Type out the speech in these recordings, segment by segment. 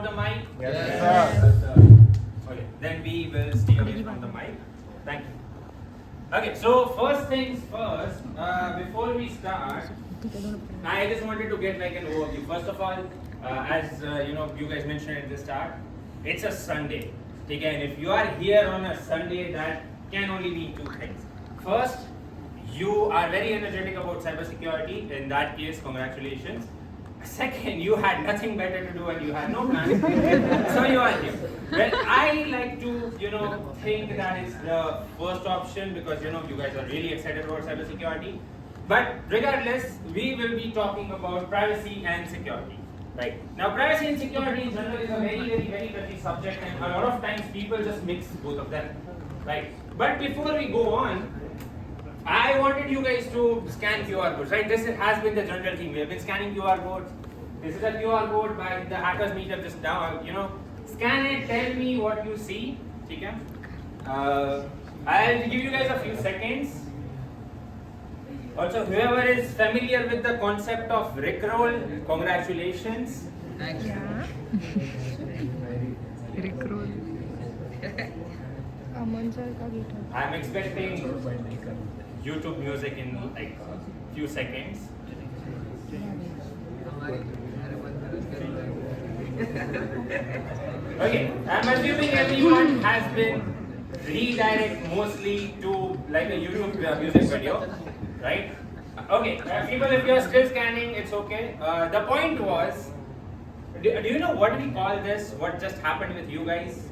The mic? Yes, sir. Okay, then we will stay away from the mic. Thank you. Okay, so first things first, before we start, I just wanted to get like an overview. First of all, as you guys mentioned at the start, it's a Sunday. Okay, and if you are here on a Sunday, that can only mean two things. First, you are very energetic about cybersecurity. In that case, congratulations. Second, you had nothing better to do and you had no plans, so you are here. Well, I like to, think that is the first option because, you guys are really excited about cybersecurity. But regardless, we will be talking about privacy and security. Right. Now, privacy and security in general is a very touchy subject, and a lot of times people just mix both of them. Right. But before we go on, I wanted you guys to scan QR codes, right? This has been the general thing. We have been scanning QR codes. This is a QR code by the Hackers Meetup just down. Scan it, tell me what you see. Okay? I'll give you guys a few seconds. Also, whoever is familiar with the concept of Rickroll, congratulations. Thanks. Yeah. Rickroll. I'm expecting YouTube music in like a few seconds. Okay, I'm assuming everyone has been redirected mostly to like a YouTube music video, right? Okay, people, if you're still scanning, it's okay. The point was, do you know what we call this? What just happened with you guys?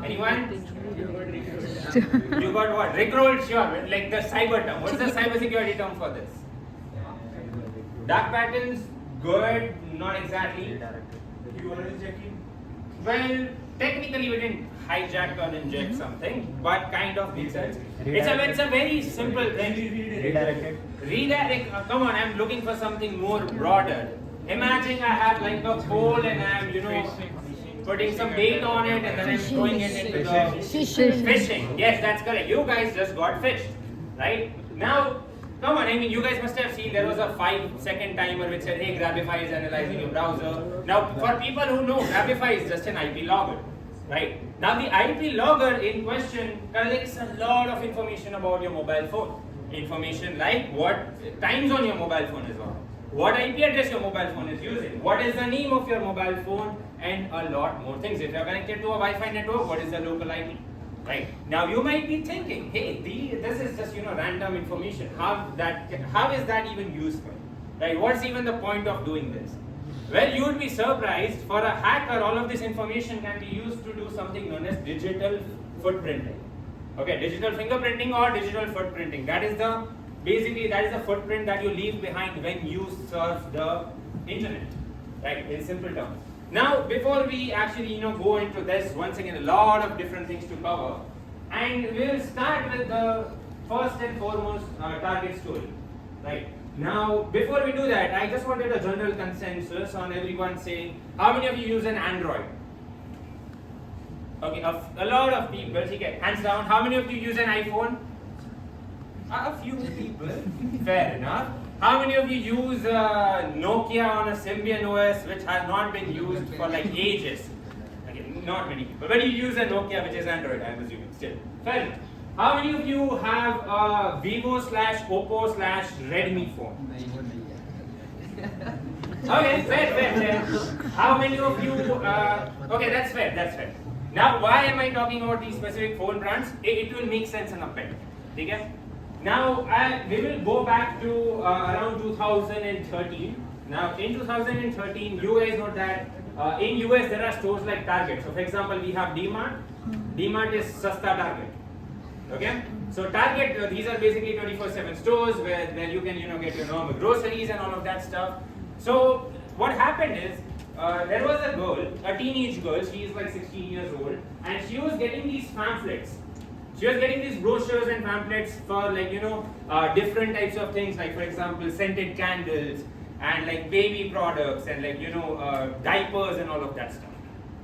Anyone? You got what? Rickrolled, sure. Like the cyber term. What's the cybersecurity term for this? Dark patterns? Good. Not exactly. You already checking? Well, technically we didn't hijack or inject something, but kind of makes sense. It's a very simple thing. Redirected. Redirect. Come on, I'm looking for something more broader. Imagine I have like a pole and I'm, putting some bait on it and then I'm throwing it into the fishing. Yes, that's correct. You guys just got fished, right? Now, come on, I mean, you guys must have seen there was a 5-second timer which said, hey, Grabify is analyzing your browser. Now, for people who know, Grabify is just an IP logger, right? Now, the IP logger in question collects a lot of information about your mobile phone. Information like what time zone your mobile phone is on, what IP address your mobile phone is using, what is the name of your mobile phone, and a lot more things. If you are connected to a Wi-Fi network, what is the local IP? Right. Now you might be thinking, hey, this is just random information. How is that even useful? Right? What's even the point of doing this? Well, you would be surprised. For a hacker, all of this information can be used to do something known as digital footprinting. Okay, digital fingerprinting or digital footprinting. That is the footprint that you leave behind when you surf the internet. Right? In simple terms. Now, before we actually go into this, once again, a lot of different things to cover, and we'll start with the first and foremost target story. Right. Now, before we do that, I just wanted a general consensus on everyone saying, how many of you use an Android? Okay, a lot of people. Okay, hands down. How many of you use an iPhone? A few people. Fair enough. How many of you use Nokia on a Symbian OS which has not been used for like ages? Okay, not many people. But you use a Nokia which is Android, I'm assuming still. Fair enough. How many of you have a Vivo/Oppo/Redmi phone? Okay, fair. How many of you, okay, that's fair. Now, why am I talking about these specific phone brands? It will make sense in a bit. Okay? Now, we will go back to around 2013. Now, in 2013, you guys know that in US there are stores like Target. So, for example, we have DMart. DMart is Sasta Target. Okay? So, Target, these are basically 24/7 stores where you can get your normal groceries and all of that stuff. So, what happened is there was a girl, a teenage girl. She is like 16 years old, and she was getting these pamphlets. She was getting these brochures and pamphlets for different types of things, like for example scented candles and like baby products and like diapers and all of that stuff,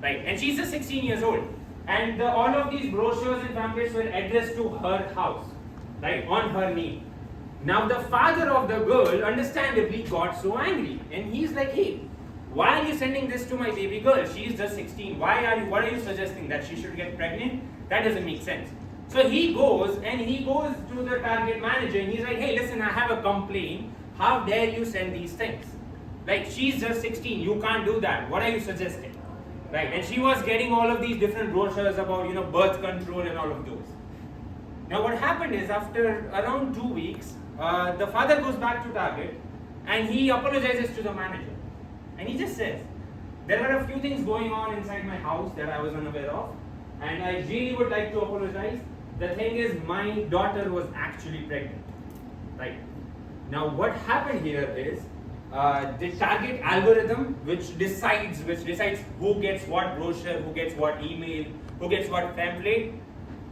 right? And she's just 16 years old, and all of these brochures and pamphlets were addressed to her house, right, on her name. Now the father of the girl understandably got so angry, and he's like, hey, why are you sending this to my baby girl? She's just 16. What are you suggesting, that she should get pregnant? That doesn't make sense. So he goes to the target manager and he's like, hey, listen, I have a complaint. How dare you send these things? Like, she's just 16, you can't do that. What are you suggesting? Right? And she was getting all of these different brochures about, birth control and all of those. Now what happened is, after around 2 weeks, the father goes back to Target and he apologizes to the manager. And he just says, there are a few things going on inside my house that I was unaware of, and I really would like to apologize. The thing is, my daughter was actually pregnant. Right? Now what happened here is, the target algorithm, which decides who gets what brochure, who gets what email, who gets what template,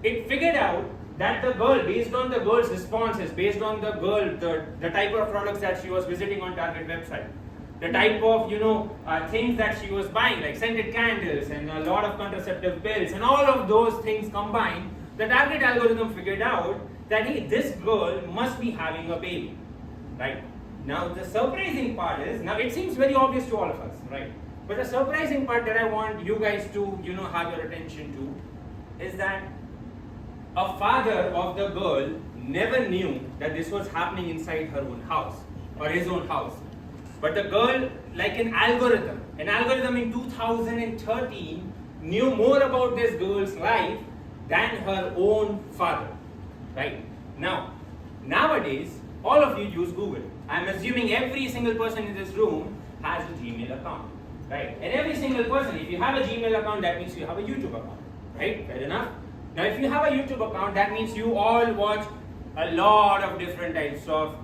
it figured out that the girl, based on the girl's responses, based on the girl, the type of products that she was visiting on Target website, the type of things that she was buying, like scented candles and a lot of contraceptive pills, and all of those things combined, the Target algorithm figured out that, hey, this girl must be having a baby, right? Now the surprising part is, now it seems very obvious to all of us, right? But the surprising part that I want you guys to have your attention to is that a father of the girl never knew that this was happening inside her own house or his own house. But the girl, like an algorithm in 2013 knew more about this girl's life than her own father, right? Now, nowadays, all of you use Google. I'm assuming every single person in this room has a Gmail account, right? And every single person, if you have a Gmail account, that means you have a YouTube account, right? Fair enough? Now, if you have a YouTube account, that means you all watch a lot of different types of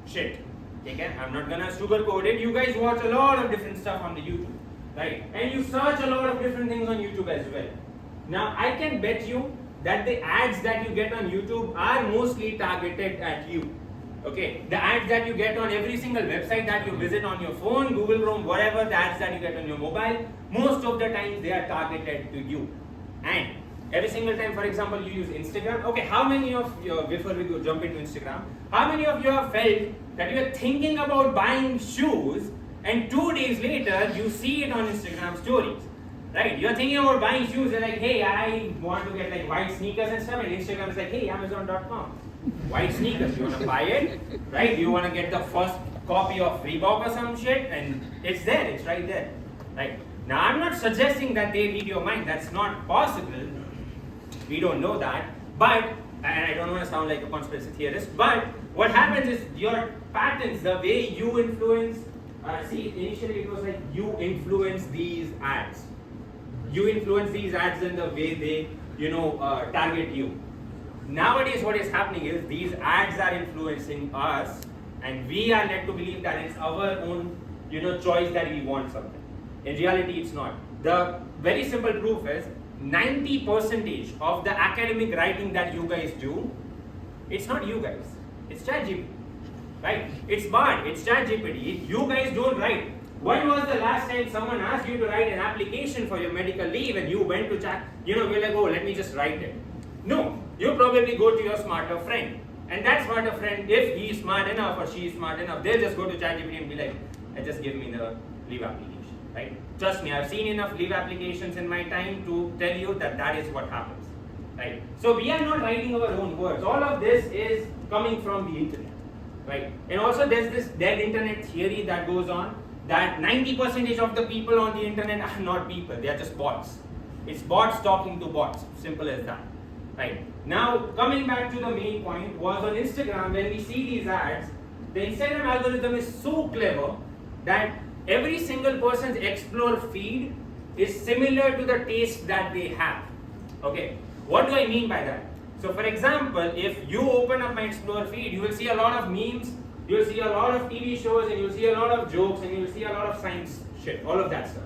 shit. Okay? I'm not gonna sugarcoat it. You guys watch a lot of different stuff on the YouTube, right? And you search a lot of different things on YouTube as well. Now, I can bet you that the ads that you get on YouTube are mostly targeted at you. Okay, the ads that you get on every single website that you visit on your phone, Google Chrome, whatever, the ads that you get on your mobile, most of the times they are targeted to you. And every single time, for example, you use Instagram. Okay, how many of you, before we go jump into Instagram, how many of you have felt that you are thinking about buying shoes and 2 days later you see it on Instagram stories? Right? You're thinking about buying shoes and like, hey, I want to get like white sneakers and stuff, and Instagram is like, hey, Amazon.com. White sneakers, you want to buy it, right? You want to get the first copy of Reebok or some shit, and it's there, it's right there, right? Now, I'm not suggesting that they read your mind. That's not possible. We don't know that. But, and I don't want to sound like a conspiracy theorist, but what happens is your patterns, the way you influence, see, initially it was like you influence these ads. You influence these ads in the way they, target you. Nowadays, what is happening is these ads are influencing us, and we are led to believe that it's our own, choice that we want something. In reality, it's not. The very simple proof is 90% of the academic writing that you guys do, it's not you guys. It's ChatGPT, right? It's Bard, it's ChatGPT. You guys don't write. When was the last time someone asked you to write an application for your medical leave and you went to chat? We're like, oh, let me just write it. No. You probably go to your smarter friend, and that smarter friend, if he is smart enough or she is smart enough, they'll just go to ChatGPT and be like, just give me the leave application, right? Trust me, I've seen enough leave applications in my time to tell you that that is what happens, right? So we are not writing our own words. All of this is coming from the internet, right? And also there's this dead internet theory that goes on, that 90% of the people on the internet are not people, they are just bots. It's bots talking to bots, simple as that. Right. Now, coming back to the main point, was on Instagram, when we see these ads, the Instagram algorithm is so clever that every single person's explore feed is similar to the taste that they have. Okay. What do I mean by that? So, for example, if you open up my explore feed, you will see a lot of memes, you will see a lot of TV shows, and you will see a lot of jokes, and you will see a lot of science shit, all of that stuff.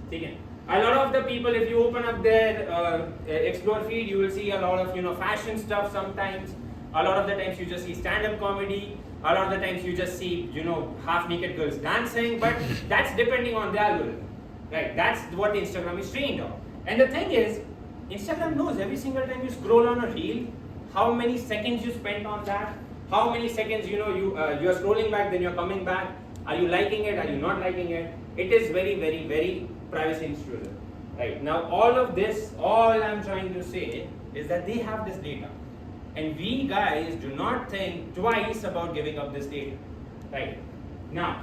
Okay. A lot of the people, if you open up their explore feed, you will see a lot of fashion stuff sometimes. A lot of the times you just see stand-up comedy. A lot of the times you just see half-naked girls dancing. But that's depending on the algorithm, right? That's what Instagram is trained on. And the thing is, Instagram knows every single time you scroll on a reel, how many seconds you spent on that, how many seconds you are scrolling back, then you're coming back. Are you liking it? Are you not liking it? it is very, very, very privacy intrusive. Right? Now all of this, all I'm trying to say is that they have this data. And we guys do not think twice about giving up this data. Right? Now,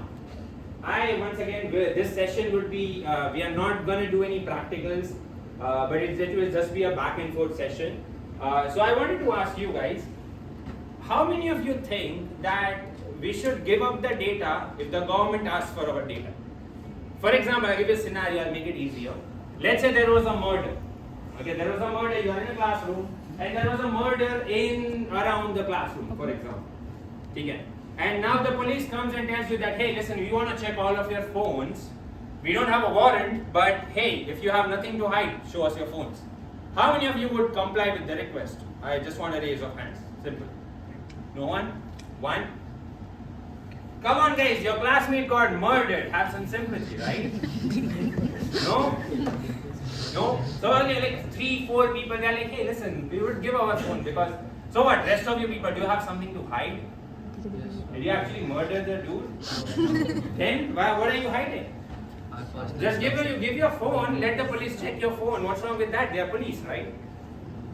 once again, this session would be, we are not going to do any practicals, but it will just be a back and forth session. So I wanted to ask you guys, how many of you think that we should give up the data if the government asks for our data? For example, I'll give you a scenario, I'll make it easier. Let's say there was a murder. Okay, there was a murder, you are in a classroom, and there was a murder around the classroom, for example. Okay. And now the police comes and tells you that, hey, listen, we want to check all of your phones. We don't have a warrant, but hey, if you have nothing to hide, show us your phones. How many of you would comply with the request? I just want a raise of hands. Simple. No one? One? Come on guys, your classmate got murdered. Have some sympathy, right? No? No? So only like 3-4 people, they're like, hey, listen, we would give our phone because, so what, rest of you people, do you have something to hide? Did you actually murder the dude? Then, what are you hiding? Just give your phone, let the police check your phone. What's wrong with that? They are police, right?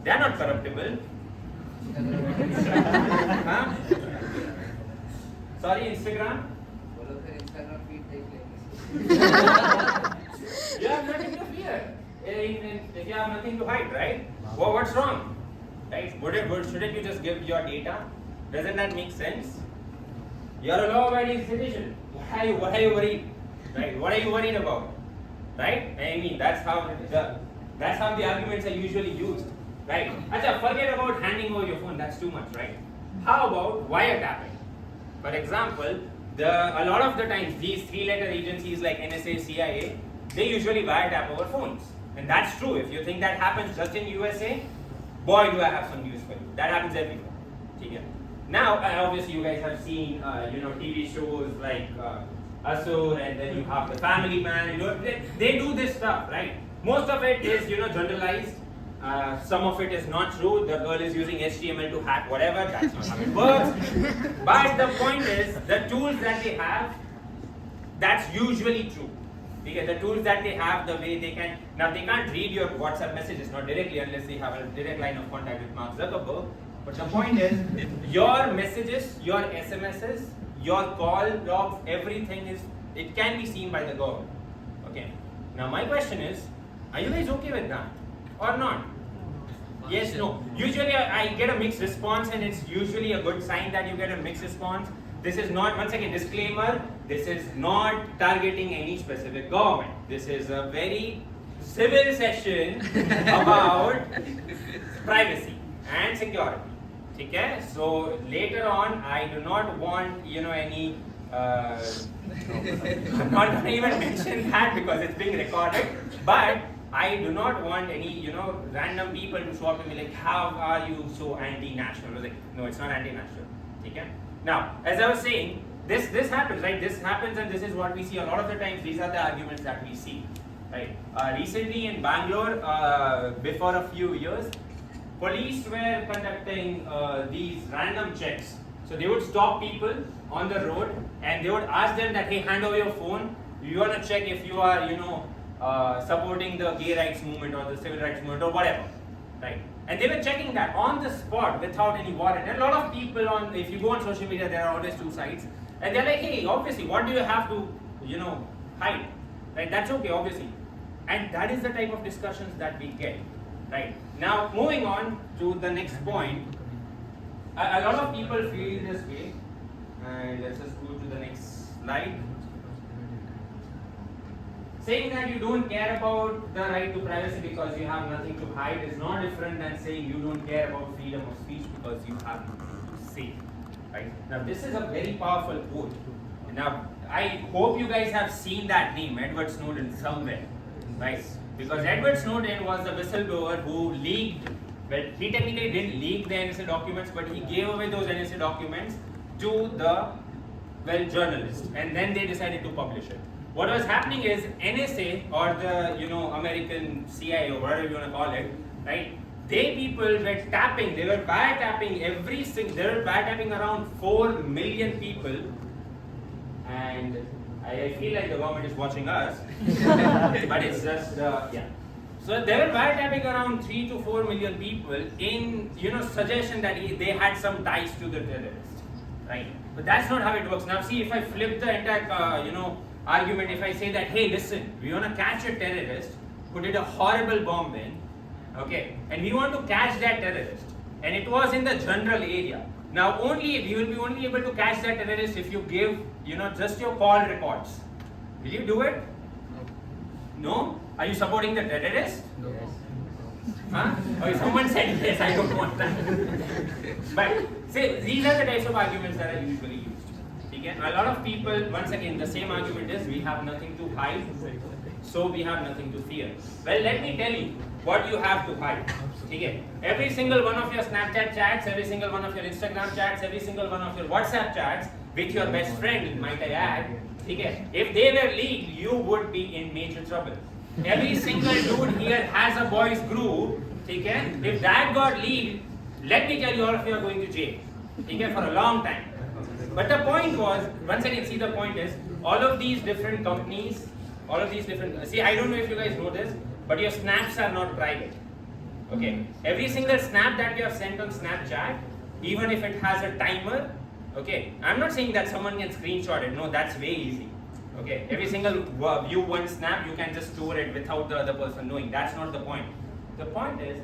They are not corruptible. Huh? Sorry, Instagram? You have nothing to fear. If you have nothing to hide, right? Well, what's wrong? Right? Shouldn't you just give your data? Doesn't that make sense? You're a law-abiding citizen. What are you worried? Right? What are you worried about? Right? I mean, that's how the arguments are usually used. Right? Acha, forget about handing over your phone. That's too much, right? How about wiretapping? For example, a lot of the times these 3-letter agencies like NSA, CIA, they usually wiretap our phones, and that's true. If you think that happens just in USA, boy, do I have some news for you. That happens everywhere. Okay. Now, obviously, you guys have seen, TV shows like Asur, and then you have the Family Man. They do this stuff, right? Most of it is, generalized. Some of it is not true. The girl is using HTML to hack whatever. That's not how it works. But the point is, the tools that they have, that's usually true. Because the tools that they have, the way they can, now they can't read your WhatsApp messages, not directly unless they have a direct line of contact with Mark Zuckerberg. But the point is, your messages, your SMSs, your call logs, everything it can be seen by the government. Okay. Now my question is, are you guys okay with that or not? Yes, no. Usually I get a mixed response, and it's usually a good sign that you get a mixed response. This is not, once again, disclaimer, this is not targeting any specific government. This is a very civil session about privacy and security. Okay? So later on, I do not want, any, I'm not going to even mention that because it's being recorded, but I do not want any, random people to show up and be like, how are you so anti-national? I was like, no, it's not anti-national. Okay? Now, as I was saying, this happens, right? This happens, and this is what we see a lot of the times. These are the arguments that we see, right? Recently in Bangalore, before a few years, police were conducting these random checks. So they would stop people on the road, and they would ask them that, hey, hand over your phone. We want to check if you are, supporting the gay rights movement or the civil rights movement or whatever, right? And they were checking that on the spot without any warrant. And a lot of people if you go on social media, there are always two sides. And they're like, hey, obviously, what do you have to, hide? Right? That's okay, obviously. And that is the type of discussions that we get, right? Now, moving on to the next point, a lot of people feel this way. And let's just go to the next slide. Saying that you don't care about the right to privacy because you have nothing to hide is no different than saying you don't care about freedom of speech because you have nothing to say. Right? Now this is a very powerful quote. Now I hope you guys have seen that name, Edward Snowden, somewhere. Right? Because Edward Snowden was the whistleblower who leaked, well, he technically didn't leak the NSA documents, but he gave away those NSA documents to the, journalists, and then they decided to publish it. What was happening is NSA or the American CIA or whatever you want to call it, right? People were tapping, they were wiretapping they were wiretapping around 4 million people, and I feel like the government is watching us, but it's just yeah. So they were wiretapping around 3 to 4 million people in suggestion that they had some ties to the terrorists, right? But that's not how it works. Now see, if I flip the entire argument, if I say that, hey, listen, we want to catch a terrorist who did a horrible bombing, okay, and we want to catch that terrorist, and it was in the general area. Now you will be only able to catch that terrorist if you give just your call records. Will you do it? No? Are you supporting the terrorist? No. Huh? Okay, someone said yes, I don't want that. But say these are the types of arguments that are usually used. Okay? A lot of people, once again, the same argument is we have nothing to hide, so we have nothing to fear. Well, let me tell you what you have to hide. Okay? Every single one of your Snapchat chats, every single one of your Instagram chats, every single one of your WhatsApp chats with your best friend, might I add, okay? If they were leaked, you would be in major trouble. Every single dude here has a boys group, okay? If that got leaked, let me tell you, all of you are going to jail, okay, for a long time. But the point was, once again, see, the point is, all of these different companies, see, I don't know if you guys know this, but your snaps are not private, okay? Every single snap that you have sent on Snapchat, even if it has a timer, okay, I'm not saying that someone can screenshot it, no, that's way easy. Okay, every single view one snap, you can just store it without the other person knowing. That's not the point. The point is,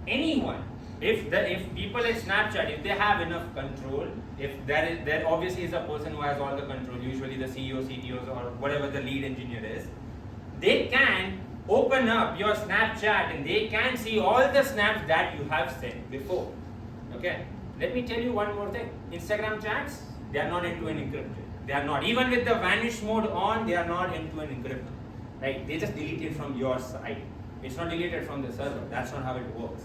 anyone, if people at Snapchat, if they have enough control, if there obviously is a person who has all the control, usually the CEO, CTOs, or whatever the lead engineer is, they can open up your Snapchat and they can see all the snaps that you have sent before. Okay, let me tell you one more thing. Instagram chats, they are not end-to-end encrypted. They are not. Even with the vanish mode on, they are not end-to-end encrypted. Right? They just delete it from your side. It's not deleted from the server. That's not how it works.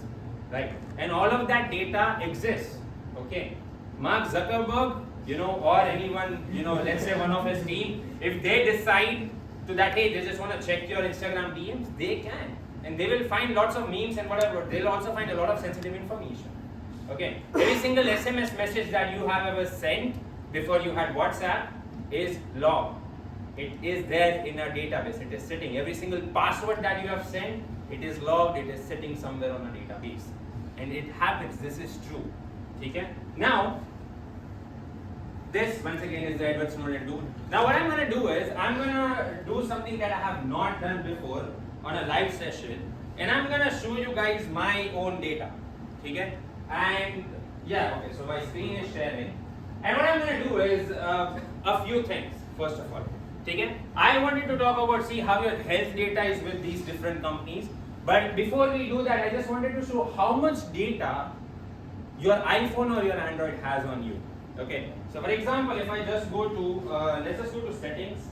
Right? And all of that data exists. Okay? Mark Zuckerberg, or anyone, let's say one of his team, if they decide to that, hey, they just want to check your Instagram DMs, they can. And they will find lots of memes and whatever. They'll also find a lot of sensitive information. Okay? Every single SMS message that you have ever sent before you had WhatsApp is logged. It is there in a database. It is sitting. Every single password that you have sent, it is logged. It is sitting somewhere on a database. And it happens. This is true. Okay? Now, this once again is the Edward Snowden tool. Now what I'm going to do is, I'm going to do something that I have not done before on a live session. And I'm going to show you guys my own data. Okay? And yeah, okay, so my screen is sharing. And what I'm going to do is a few things, first of all. Okay? I wanted to talk about, see how your health data is with these different companies. But before we do that, I just wanted to show how much data your iPhone or your Android has on you. Okay? So for example, if I just go to, let's just go to settings.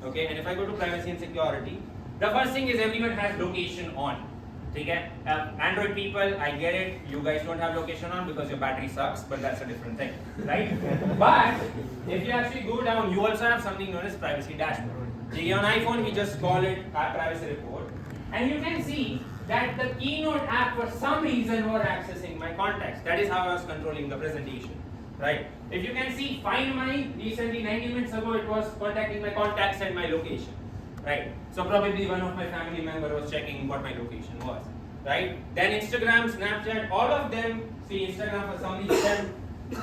Okay? And if I go to privacy and security, the first thing is everyone has location on. Okay? Android people, I get it, you guys don't have location on because your battery sucks, but that's a different thing, right? But if you actually go down, you also have something known as privacy dashboard. Okay, on iPhone, we just call it our privacy report. And you can see that the Keynote app for some reason was accessing my contacts. That is how I was controlling the presentation, right? If you can see, Find My, recently 90 minutes ago, it was contacting my contacts and my location. Right. So probably one of my family member was checking what my location was. Right. Then Instagram, Snapchat, all of them, see Instagram for some reason,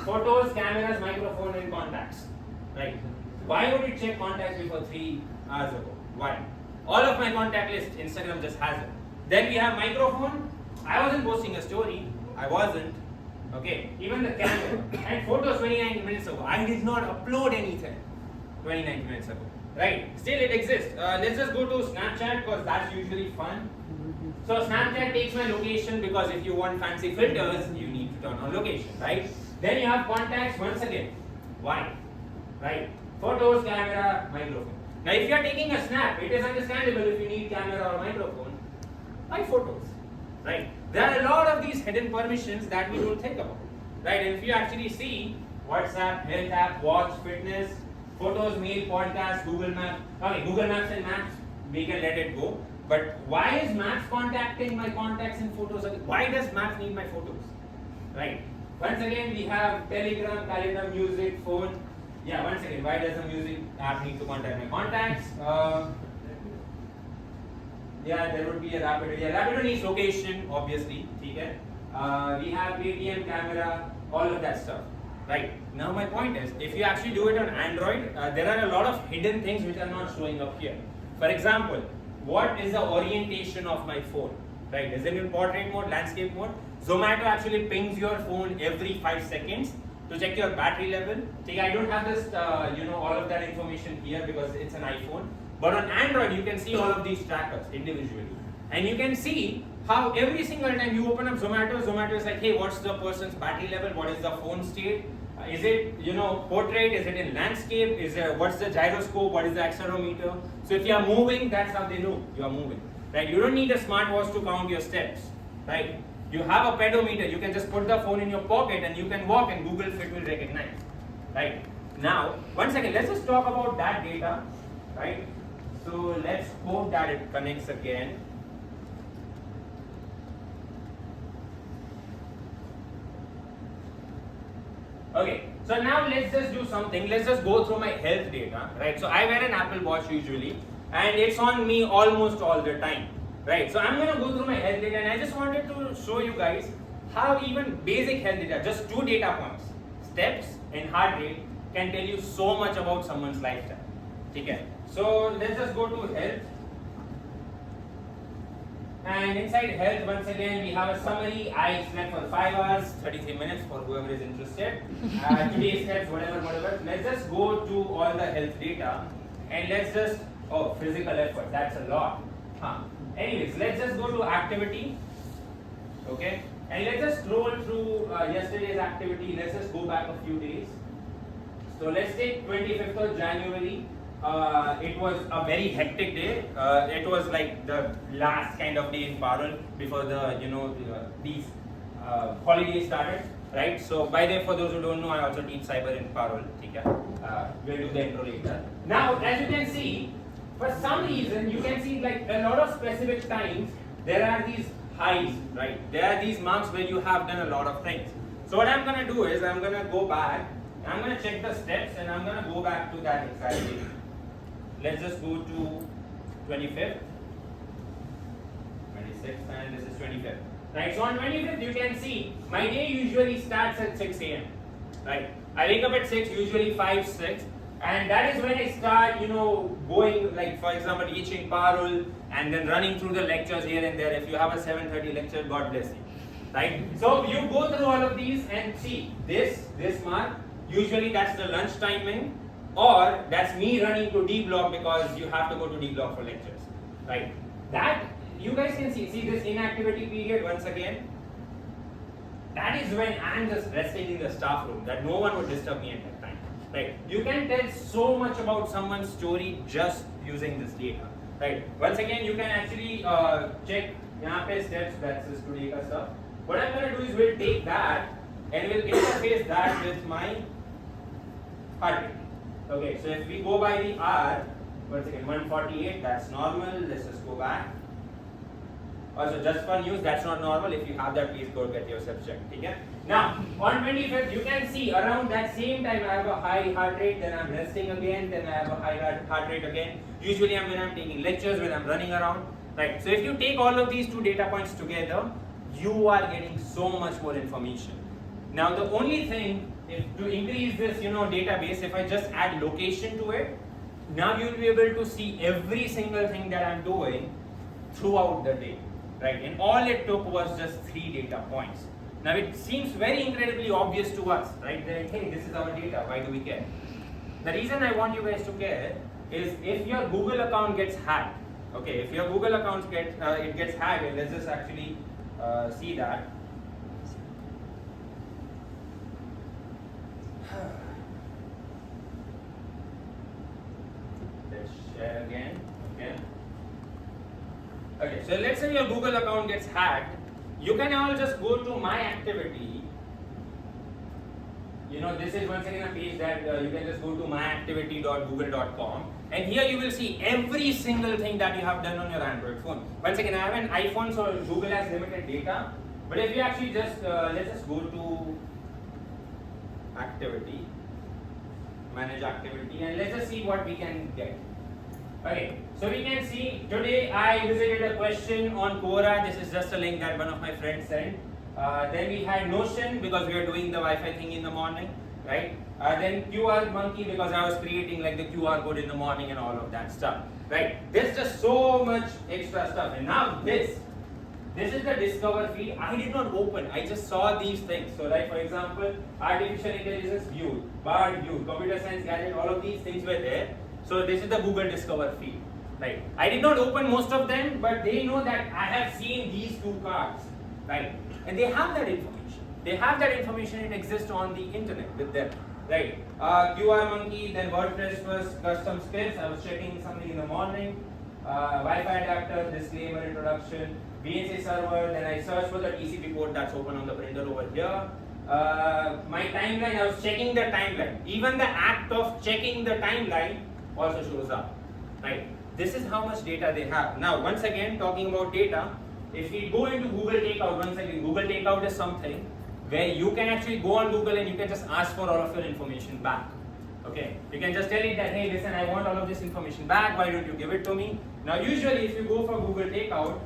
photos, cameras, microphone and contacts. Right. Why would it check contacts before 3 hours ago? Why? All of my contact list, Instagram just has it. Then we have microphone. I wasn't posting a story. I wasn't. Okay. Even the camera. And photos 29 minutes ago. I did not upload anything 29 minutes ago. Right, still it exists. Let's just go to Snapchat because that's usually fun. So Snapchat takes my location because if you want fancy filters, you need to turn on location, right? Then you have contacts once again. Why? Right? Photos, camera, microphone. Now if you are taking a snap, it is understandable if you need camera or microphone. Why photos? Right? There are a lot of these hidden permissions that we don't think about. Right? And if you actually see WhatsApp, health app, watch, fitness, photos, mail, podcast, Google Maps. Okay, Google Maps and Maps, we can let it go. But why is Maps contacting my contacts in photos? Why does Maps need my photos? Right. Once again, we have Telegram, calendar, music, phone. Yeah, one second. Why does the music app need to contact my contacts? Yeah, there would be a Rapido. Yeah, Rapido needs location, obviously. Okay? We have ATM camera, all of that stuff. Right. Now my point is, if you actually do it on Android, there are a lot of hidden things which are not showing up here. For example, what is the orientation of my phone? Right? Is it in portrait mode, landscape mode? Zomato actually pings your phone every 5 seconds to check your battery level. See, I don't have this, all of that information here because it's an iPhone. But on Android, you can see all of these trackers individually. And you can see how every single time you open up Zomato, Zomato is like, hey, what's the person's battery level? What is the phone state? Is it, portrait? Is it in landscape? What's the gyroscope? What is the accelerometer? So if you are moving, that's how they know you are moving. Right? You don't need a smartwatch to count your steps. Right? You have a pedometer. You can just put the phone in your pocket and you can walk and Google Fit will recognize. Right? Now, one second. Let's just talk about that data. Right? So let's hope that it connects again. Okay, so now let's just do something. Let's just go through my health data, right? So I wear an Apple Watch usually, and it's on me almost all the time, right? So I'm gonna go through my health data, and I just wanted to show you guys how even basic health data, just 2 data points, steps and heart rate, can tell you so much about someone's lifestyle. Okay, so let's just go to health. And inside health, once again, we have a summary. I slept for 5 hours, 33 minutes for whoever is interested. Today's steps, whatever. Let's just go to all the health data and let's just, physical effort, that's a lot. Anyways, let's just go to activity. Okay, and let's just scroll through yesterday's activity. Let's just go back a few days. So let's take 25th of January. It was a very hectic day. It was like the last kind of day in Parul before these holidays started, right? So by the way, for those who don't know, I also teach cyber in Parul. We'll do the intro later. Now, as you can see, for some reason, you can see like a lot of specific times there are these highs, right? There are these marks where you have done a lot of things. So what I'm gonna do is I'm gonna go back. I'm gonna check the steps and I'm gonna go back to that exact day. Let's just go to 25th, 26th, and this is 25th. Right, so on 25th, you can see my day usually starts at 6 a.m. Right, I wake up at 6, usually 5, 6, and that is when I start, going, like for example, teaching Parul and then running through the lectures here and there. If you have a 7:30 lecture, God bless you. Right, so you go through all of these and see this mark. Usually that's the lunch timing. Or that's me running to D block because you have to go to D block for lectures, right? That you guys can see this inactivity period once again. That is when I'm just resting in the staff room, that no one would disturb me at that time, right? You can tell so much about someone's story just using this data, right? Once again, you can actually check यहाँ पे steps, that's this today का stuff. What I'm gonna do is we'll take that and we'll interface that with my heart rate. Okay, so if we go by the R, once again, 148, that's normal. Let's just go back. Also, just for news, that's not normal. If you have that, please go get yourself checked. Okay? Now, on 25th, you can see around that same time, I have a high heart rate, then I'm resting again, then I have a high heart rate again. Usually, when I'm taking lectures, when I'm running around. Right. So, if you take all of these 2 data points together, you are getting so much more information. Now, the only thing, to increase this, database, if I just add location to it, now you will be able to see every single thing that I'm doing throughout the day, right? And all it took was just 3 data points. Now it seems very incredibly obvious to us, right? That, hey, this is our data, why do we care? The reason I want you guys to care is if your Google account gets hacked, okay, if your Google account gets hacked, and let's just actually see that. Let's share again. Okay, so let's say your Google account gets hacked. You can all just go to my activity. This is once again a page that you can just go to myactivity.google.com, and here you will see every single thing that you have done on your Android phone. Once again, I have an iPhone, so Google has limited data. But if you actually just let's just go to activity. manage activity, and let's just see what we can get. Okay, so we can see today I visited a question on Quora. This is just a link that one of my friends sent. Then we had Notion because we are doing the Wi-Fi thing in the morning, right? Then QR Monkey because I was creating like the QR code in the morning and all of that stuff, right? There's just so much extra stuff, and now this is the Discover feed. I did not open. I just saw these things. So, like for example, artificial intelligence view, Bard view, computer science gadget. All of these things were there. So this is the Google Discover feed, right? I did not open most of them, but they know that I have seen these two cards, right? And they have that information. They have that information. It exists on the internet with them, right? QR Monkey, then WordPress was custom scripts. I was checking something in the morning. Wi-Fi adapter, disclaimer, introduction, VNC server. Then I searched for the TCP port that's open on the printer over here. My timeline. I was checking the timeline. Even the act of checking the timeline also shows up, right? This is how much data they have. Now, once again, talking about data, if we go into Google Takeout, once again, Google Takeout is something where you can actually go on Google and you can just ask for all of your information back. Okay, you can just tell it that, hey, listen, I want all of this information back, why don't you give it to me? Now, usually, if you go for Google Takeout,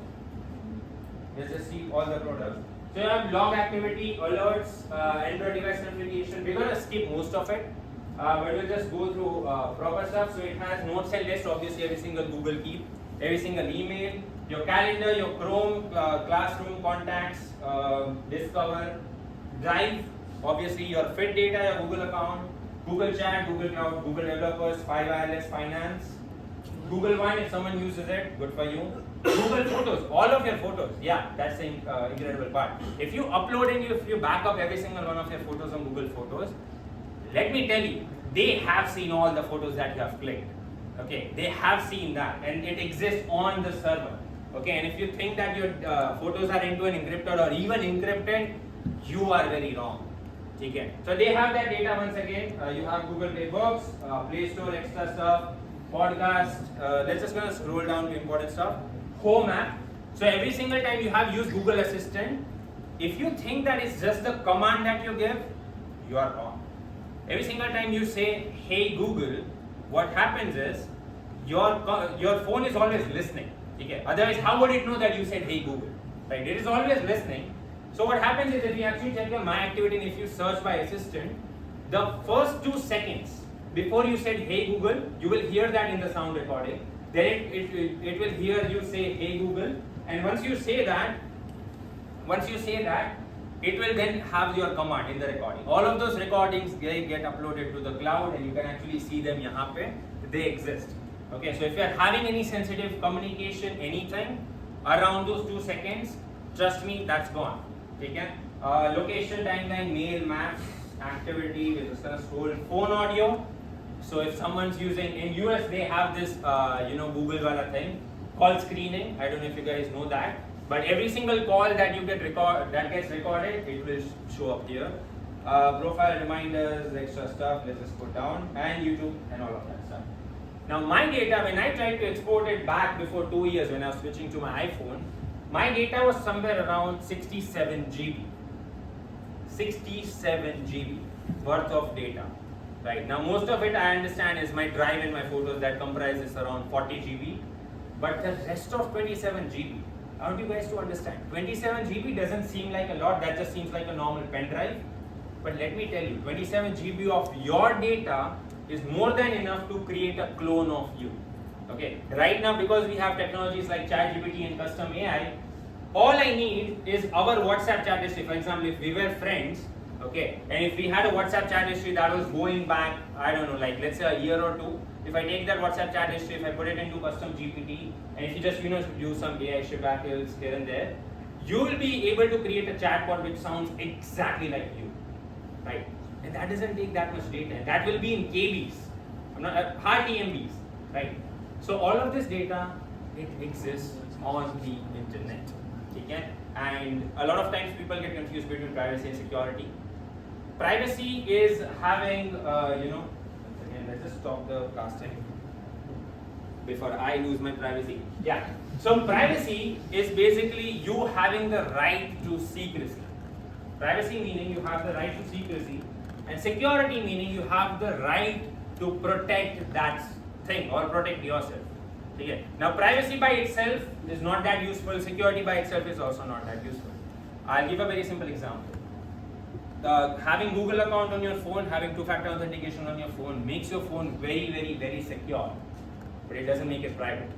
let's just see all the products. So, you have log activity, alerts, Android device notification. We're going to skip most of it. But we'll just go through proper stuff. So it has notes and lists, obviously every single Google Keep, every single email, your calendar, your Chrome, classroom, contacts, Discover, Drive, obviously your Fit data, your Google account, Google Chat, Google Cloud, Google Developers, 5 Finance, Google One if someone uses it, good for you. Google Photos, all of your photos, yeah, that's the incredible part. If you upload and if you back up every single one of your photos on Google Photos, let me tell you, they have seen all the photos that you have clicked. Okay, they have seen that, and it exists on the server. Okay, and if you think that your photos are end-to-end encrypted or even encrypted, you are very wrong. Okay, so they have that data once again. You have Google Play Books, Play Store, extra stuff, podcast. Let's just gonna scroll down to important stuff. Home app. So every single time you have used Google Assistant, if you think that it's just the command that you give, you are wrong. Every single time you say, hey Google, what happens is, your phone is always listening. Okay? Otherwise, how would it know that you said, hey Google? Right? It is always listening. So what happens is, if you actually check your My Activity and if you search by Assistant, the first 2 seconds before you said, hey Google, you will hear that in the sound recording. Then it will hear you say, hey Google. And once you say that, it will then have your command in the recording. All of those recordings get uploaded to the cloud and you can actually see them yahan pe. They exist. Okay, so if you are having any sensitive communication, anything around those 2 seconds, trust me, that's gone. Okay? Location, timeline, mail, maps, activity, we're just gonna scroll. Phone audio. So if someone's using, in US they have this Google wala thing called screening. I don't know if you guys know that. But every single call that you gets recorded, it will show up here. Profile reminders, extra stuff, let's just put down, and YouTube and all of that stuff. Now my data, when I tried to export it back before 2 years when I was switching to my iPhone, my data was somewhere around 67 GB. 67 GB worth of data. Right, now most of it I understand is my drive and my photos that comprises around 40 GB. But the rest of 27 GB, I want you guys to understand, 27 GB doesn't seem like a lot, that just seems like a normal pen drive. But let me tell you, 27 GB of your data is more than enough to create a clone of you. Okay, right now because we have technologies like ChatGPT and custom AI, all I need is our WhatsApp chat history. For example, if we were friends, okay, and if we had a WhatsApp chat history that was going back, I don't know, like let's say a year or two, if I take that WhatsApp chat history, if I put it into custom GPT, and if you just do some AI shibackles here and there, you will be able to create a chatbot which sounds exactly like you, right? And that doesn't take that much data. And that will be in KBs, hardly MBs, right? So all of this data, it exists on the internet, okay? And a lot of times people get confused between privacy and security. Privacy is having, let's just stop the casting before I lose my privacy. Yeah. So privacy is basically you having the right to secrecy. Privacy meaning you have the right to secrecy, and security meaning you have the right to protect that thing or protect yourself. Okay. Now privacy by itself is not that useful, security by itself is also not that useful. I'll give a very simple example. Having Google account on your phone, having two-factor authentication on your phone makes your phone very, very, very secure, but it doesn't make it private.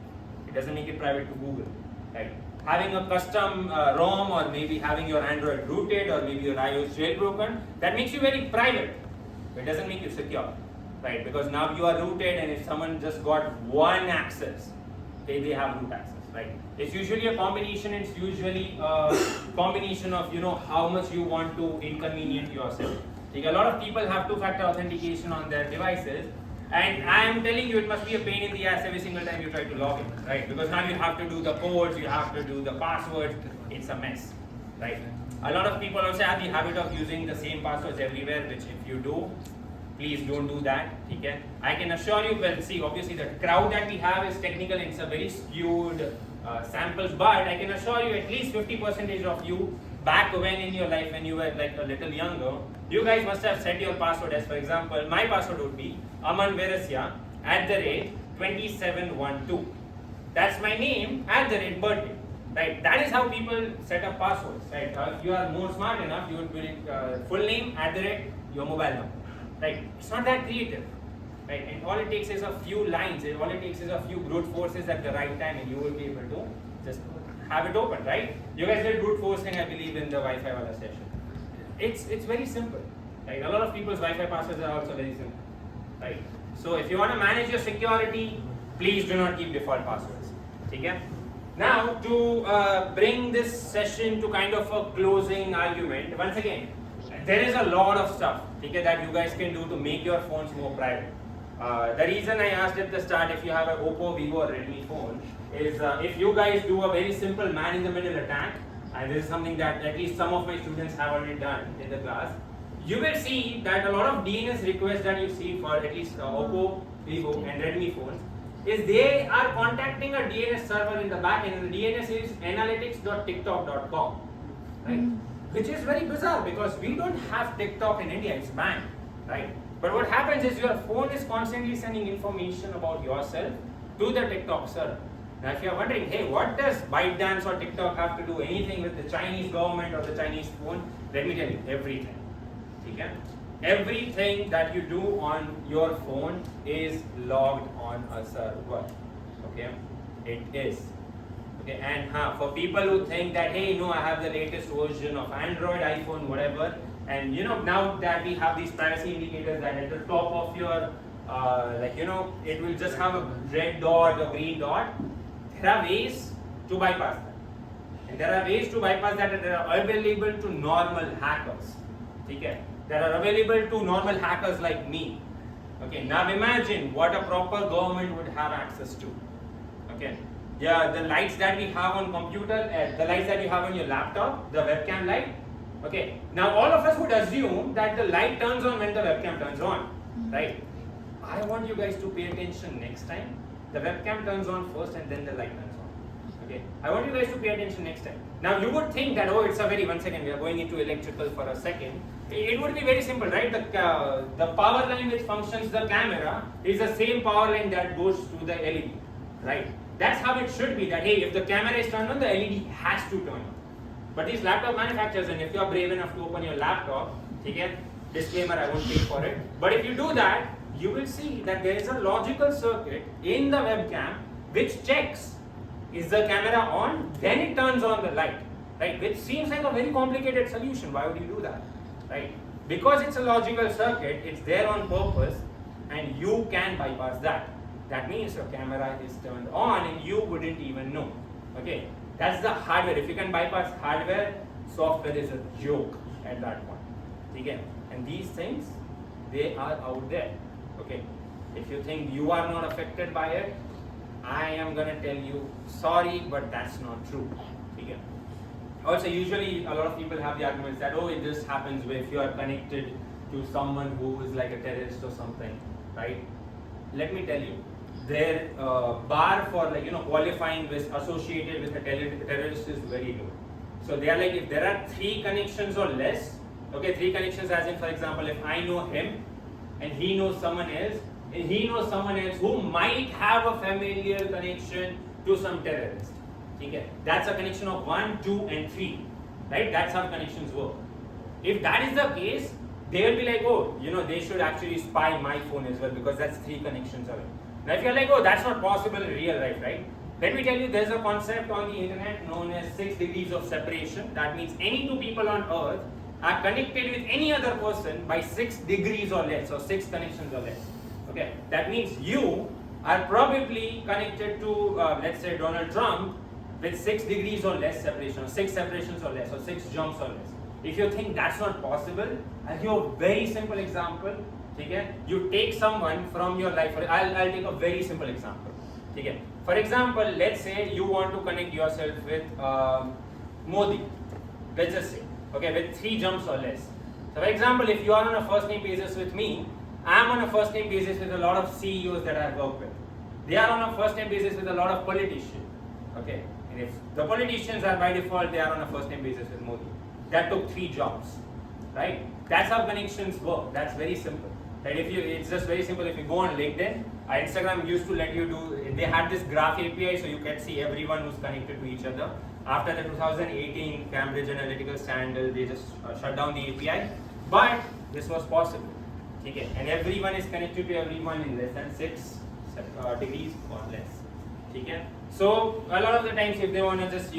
It doesn't make it private to Google, right? Having a custom ROM, or maybe having your Android rooted, or maybe your iOS jailbroken, that makes you very private. It doesn't make you secure, right? Because now you are rooted, and if someone just got one access, they have root access, right? It's usually a combination. It's usually a combination of how much you want to inconvenient yourself. Like a lot of people have two-factor authentication on their devices, and I am telling you, it must be a pain in the ass every single time you try to log in, right? Because now you have to do the codes, you have to do the passwords. It's a mess, right? A lot of people also have the habit of using the same passwords everywhere, which if you do, please don't do that. Okay? I can assure you, well, see, obviously the crowd that we have is technical and it's a very skewed samples, but I can assure you at least 50% of you back when in your life when you were like a little younger, you guys must have set your password as, for example, my password would be Aman Veresya @2712. That's my name @birthday. Right? That is how people set up passwords. Right? If you are more smart enough, you would be full name your mobile number. Right? It's not that creative. Right? And all it takes is a few lines, and all it takes is a few brute forces at the right time, and you will be able to just have it open, right? You guys did brute forcing, I believe, in the Wi-Fi wala session. It's very simple, right? A lot of people's Wi-Fi passwords are also very simple, right? So if you want to manage your security, please do not keep default passwords. Okay? Now, to bring this session to kind of a closing argument, once again, there is a lot of stuff, okay, that you guys can do to make your phones more private. The reason I asked at the start if you have an Oppo, Vivo or Redmi phone is if you guys do a very simple man-in-the-middle attack, and this is something that at least some of my students have already done in the class, you will see that a lot of DNS requests that you see for at least Oppo, Vivo and Redmi phones is they are contacting a DNS server in the back end, and the DNS is analytics.tiktok.com, right? Which is very bizarre because we don't have TikTok in India, it's banned, right? But what happens is your phone is constantly sending information about yourself to the TikTok server. Now if you are wondering, hey, what does ByteDance or TikTok have to do anything with the Chinese government or the Chinese phone? Let me tell you, everything. Okay? Everything that you do on your phone is logged on a server. Okay? It is. Okay, and for people who think that, hey, no, I have the latest version of Android, iPhone, whatever, and now that we have these privacy indicators that at the top of your, it will just have a red dot or green dot, there are ways to bypass that. And there are ways to bypass that are available to normal hackers. Okay? That are available to normal hackers like me. Okay, now imagine what a proper government would have access to. Okay. Yeah, the lights that we have on computer, the lights that you have on your laptop, the webcam light. Okay, now all of us would assume that the light turns on when the webcam turns on, right? I want you guys to pay attention next time. The webcam turns on first and then the light turns on. Okay, I want you guys to pay attention next time. Now you would think that, oh, it's a very, once again, we are going into electrical for a second. It would be very simple, right? The power line which functions the camera is the same power line that goes to the LED, right? That's how it should be, that hey, if the camera is turned on, the LED has to turn on. But these laptop manufacturers, and if you are brave enough to open your laptop, okay, disclaimer, I won't pay for it. But if you do that, you will see that there is a logical circuit in the webcam which checks, is the camera on, then it turns on the light, right? Which seems like a very complicated solution. Why would you do that, right? Because it's a logical circuit, it's there on purpose, and you can bypass that. That means your camera is turned on and you wouldn't even know. Okay, that's the hardware. If you can bypass hardware, software is a joke at that point. Okay, and these things, they are out there. Okay, if you think you are not affected by it, I am gonna tell you sorry, but that's not true. Okay. Also, usually a lot of people have the arguments that, oh, it just happens if you are connected to someone who is like a terrorist or something, right? Let me tell you. Their bar for qualifying with associated with a terrorist is very low. So they are like, if there are 3 connections or less, okay, 3 connections as in, for example, if I know him and he knows someone else, he knows someone else who might have a familial connection to some terrorist. Okay? That's a connection of 1, 2, and 3. Right? That's how connections work. If that is the case, they will be like, oh, they should actually spy my phone as well because that's 3 connections away. Now, if you're like, oh, that's not possible in real life, right? Let me tell you, there's a concept on the internet known as 6 degrees of separation. That means any 2 people on earth are connected with any other person by 6 degrees or less, or 6 connections or less. Okay, that means you are probably connected to, let's say, Donald Trump with 6 degrees or less separation, or 6 separations or less, or 6 jumps or less. If you think that's not possible, I'll give you a very simple example. Okay? You take someone from your life. I'll take a very simple example. Okay? For example, let's say you want to connect yourself with Modi. Let's just say, okay, with 3 jumps or less. So, for example, if you are on a first name basis with me, I am on a first name basis with a lot of CEOs that I have worked with. They are on a first name basis with a lot of politicians. Okay, and if the politicians are by default, they are on a first name basis with Modi. That took 3 jobs, right? That's how connections work. That's very simple. Right? It's just very simple. If you go on LinkedIn, Instagram used to let you do. They had this graph API, so you can see everyone who's connected to each other. After the 2018 Cambridge Analytica scandal, they just shut down the API. But this was possible. Okay, and everyone is connected to everyone in less than 6 degrees or less. Okay, so a lot of the times, if they want to just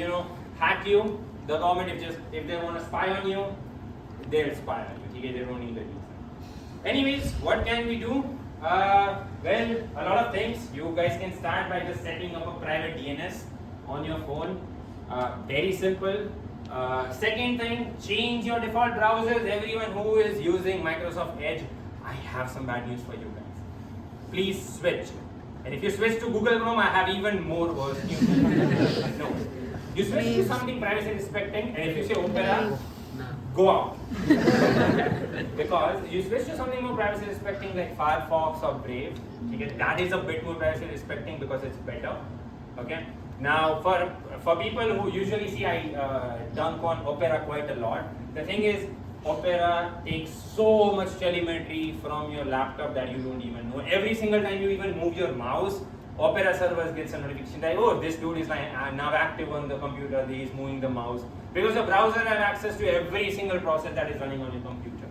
hack you, the government if they want to spy on you, they'll spy on you. Okay, they don't need a reason. Anyways, what can we do? Well, a lot of things. You guys can start by just setting up a private DNS on your phone. Very simple. Second thing, change your default browsers. Everyone who is using Microsoft Edge, I have some bad news for you guys. Please switch. And if you switch to Google Chrome, I have even more worse news. No. You switch to something privacy respecting, and if you say Opera, go out. Because you switch to something more privacy respecting like Firefox or Brave. Okay, that is a bit more privacy respecting because it's better. Okay. Now, for people who usually see I dunk on Opera quite a lot, the thing is, Opera takes so much telemetry from your laptop that you don't even know. Every single time you even move your mouse, Opera servers gets a notification that, oh, this dude is now active on the computer, he is moving the mouse. Because the browser has access to every single process that is running on your computer.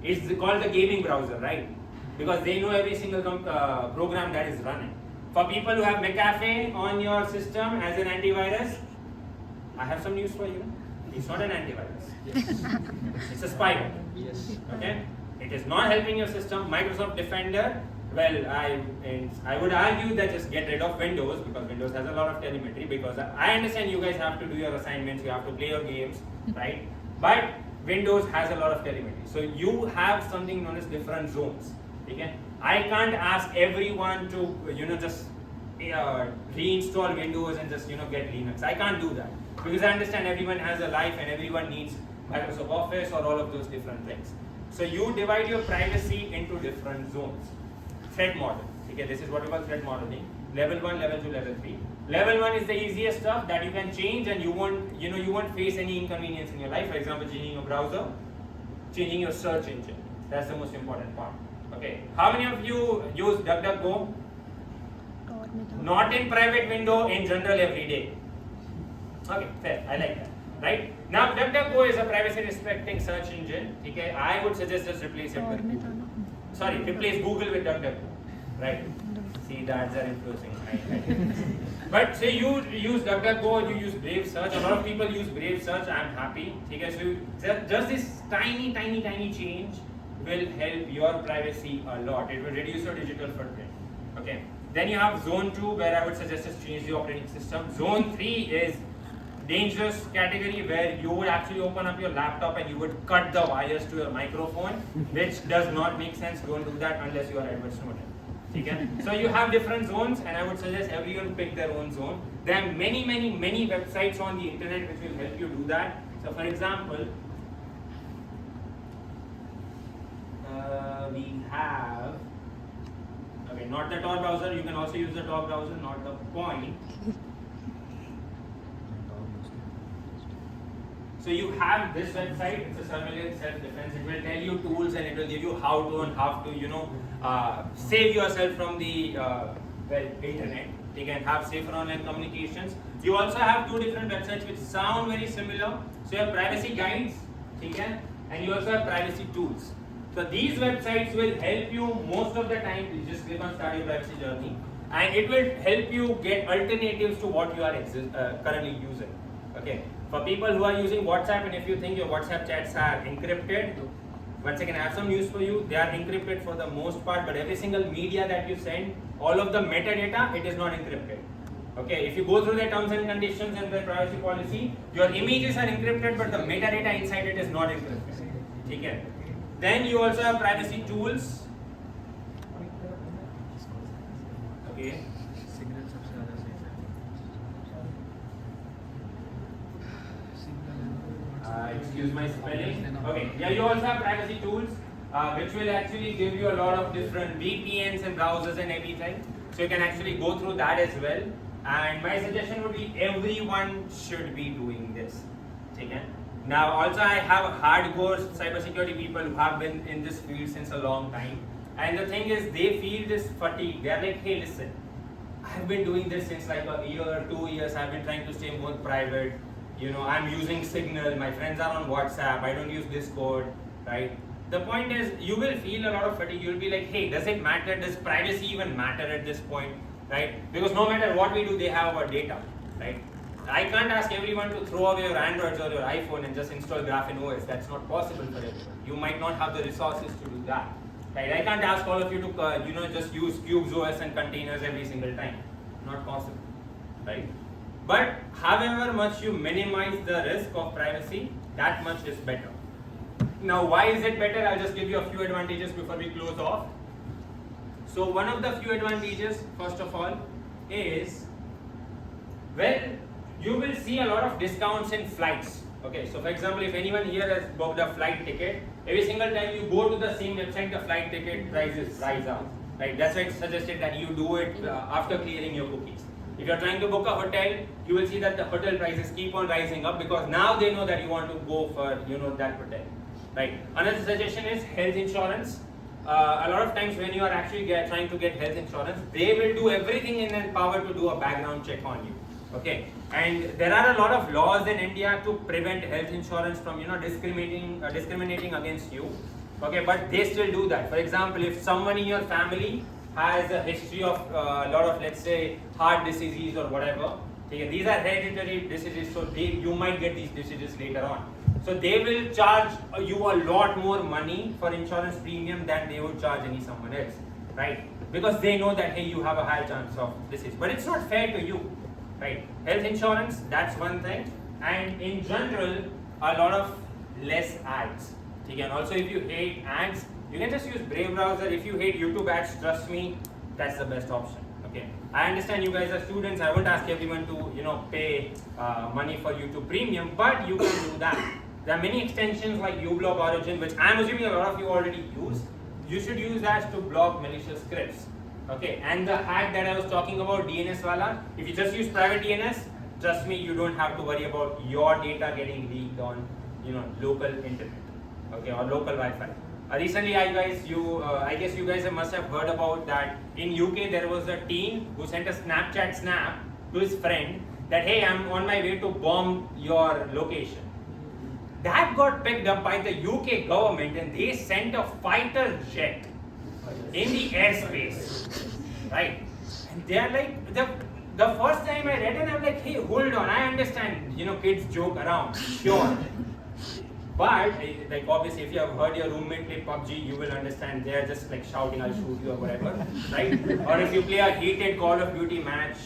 It's called the gaming browser, right? Because they know every single program that is running. For people who have McAfee on your system as an antivirus, I have some news for you. It's not an antivirus. It's a spyware. Yes. Okay? It is not helping your system. Microsoft Defender, well, I would argue that just get rid of Windows because Windows has a lot of telemetry. Because I understand you guys have to do your assignments, you have to play your games, right? But Windows has a lot of telemetry. So you have something known as different zones. Okay? I can't ask everyone to just reinstall Windows and just get Linux. I can't do that because I understand everyone has a life and everyone needs Microsoft Office or all of those different things. So you divide your privacy into different zones. Threat model. Okay, this is what we call threat modeling. Level 1, level 2, level 3. Level 1 is the easiest stuff that you can change and you won't face any inconvenience in your life. For example, changing your browser, changing your search engine. That's the most important part. Okay. How many of you use DuckDuckGo? Not in private window, in general every day. Okay, fair. I like that. Right? Now, DuckDuckGo is a privacy respecting search engine. Okay, I would suggest just replace it with replace Google with DuckDuckGo. Right? See, the ads are influencing. Right. But say you use DuckDuckGo, you use Brave Search. A lot of people use Brave Search. I'm happy. Okay, so just this tiny change will help your privacy a lot. It will reduce your digital footprint. Okay. Then you have zone 2, where I would suggest just change the operating system. Zone 3 is dangerous category, where you would actually open up your laptop and you would cut the wires to your microphone, which does not make sense. Don't do that unless you are Edward Snowden. Okay? So you have different zones, and I would suggest everyone pick their own zone. There are many websites on the internet which will help you do that. So for example, we have, okay, not the Tor browser, you can also use the Tor browser, not the point. So you have this website, it's a surveillance self-defense. It will tell you tools and it will give you how to and how to, save yourself from the internet. You can have safer online communications. You also have two different websites which sound very similar. So you have privacy guides, okay? And you also have privacy tools. So these websites will help you most of the time. You just click on start your privacy journey, and it will help you get alternatives to what you are currently using. Okay. For people who are using WhatsApp, and if you think your WhatsApp chats are encrypted, once again I have some news for you. They are encrypted for the most part, but every single media that you send, all of the metadata, it is not encrypted. Okay, if you go through the terms and conditions and the privacy policy, your images are encrypted, but the metadata inside it is not encrypted. Okay. Then you also have privacy tools. Okay. Excuse my spelling. Okay, yeah, you also have privacy tools, which will actually give you a lot of different VPNs and browsers and everything. So you can actually go through that as well. And my suggestion would be everyone should be doing this. Okay? Now, also I have hardcore cybersecurity people who have been in this field since a long time. And the thing is, they feel this fatigue. They're like, hey, listen, I've been doing this since like a year or 2 years. I've been trying to stay more private. I'm using Signal. My friends are on WhatsApp. I don't use Discord, right? The point is, you will feel a lot of fatigue. You'll be like, hey, does it matter? Does privacy even matter at this point, right? Because no matter what we do, they have our data, right? I can't ask everyone to throw away your Androids or your iPhone and just install Graphene OS. That's not possible for everyone. You might not have the resources to do that, right? I can't ask all of you to, just use Cubes OS and containers every single time. Not possible, right? But however much you minimize the risk of privacy, that much is better. Now, why is it better? I'll just give you a few advantages before we close off. So one of the few advantages, first of all, is, well, you will see a lot of discounts in flights. Okay, so for example, if anyone here has booked a flight ticket, every single time you go to the same website, the flight ticket prices rise up. Right? That's why it's suggested that you do it after clearing your cookies. If you're trying to book a hotel, you will see that the hotel prices keep on rising up because now they know that you want to go for that hotel. Right? Another suggestion is health insurance. A lot of times when you are actually trying to get health insurance, they will do everything in their power to do a background check on you. Okay, and there are a lot of laws in India to prevent health insurance from discriminating against you. Okay, but they still do that. For example, if someone in your family has a history of a lot of, let's say, heart diseases or whatever, okay, these are hereditary diseases, so you might get these diseases later on. So they will charge you a lot more money for insurance premium than they would charge someone else, right? Because they know that, hey, you have a high chance of disease. But it's not fair to you, right? Health insurance, that's one thing. And in general, a lot of less ads. Okay? And also, if you hate ads, you can just use Brave browser. If you hate YouTube ads, trust me, that's the best option. Okay, I understand you guys are students. I won't ask everyone to pay money for YouTube Premium, but you can do that. There are many extensions like uBlock Origin, which I'm assuming a lot of you already use. You should use that to block malicious scripts. Okay, and the hack that I was talking about, DNS wala, if you just use private DNS, trust me, you don't have to worry about your data getting leaked on local internet, okay, or local Wi-Fi. Recently, I guess you guys must have heard about that. In UK, there was a teen who sent a Snapchat snap to his friend that, hey, I'm on my way to bomb your location. That got picked up by the UK government, and they sent a fighter jet in the airspace, right? And they are like, the first time I read it, I'm like, hey, hold on, I understand, kids joke around, sure. But, like, obviously, if you have heard your roommate play PUBG, you will understand they're just like shouting, I'll shoot you or whatever, right? Or if you play a heated Call of Duty match,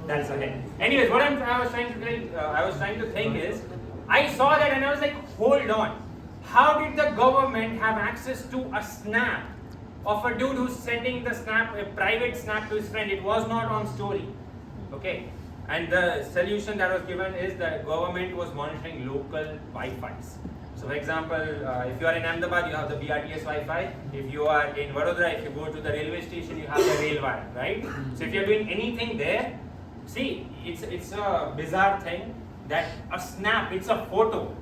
that's a hit. Anyways, what I was trying to think is, I saw that and I was like, hold on. How did the government have access to a snap of a dude who's sending the snap, a private snap to his friend? It was not on story, okay? And the solution that was given is that government was monitoring local Wi-Fis. So for example, if you are in Ahmedabad, you have the BRTS Wi-Fi. If you are in Baroda, if you go to the railway station, you have the rail wire, right? So if you are doing anything there, see, it's a bizarre thing, that a snap, it's a photo.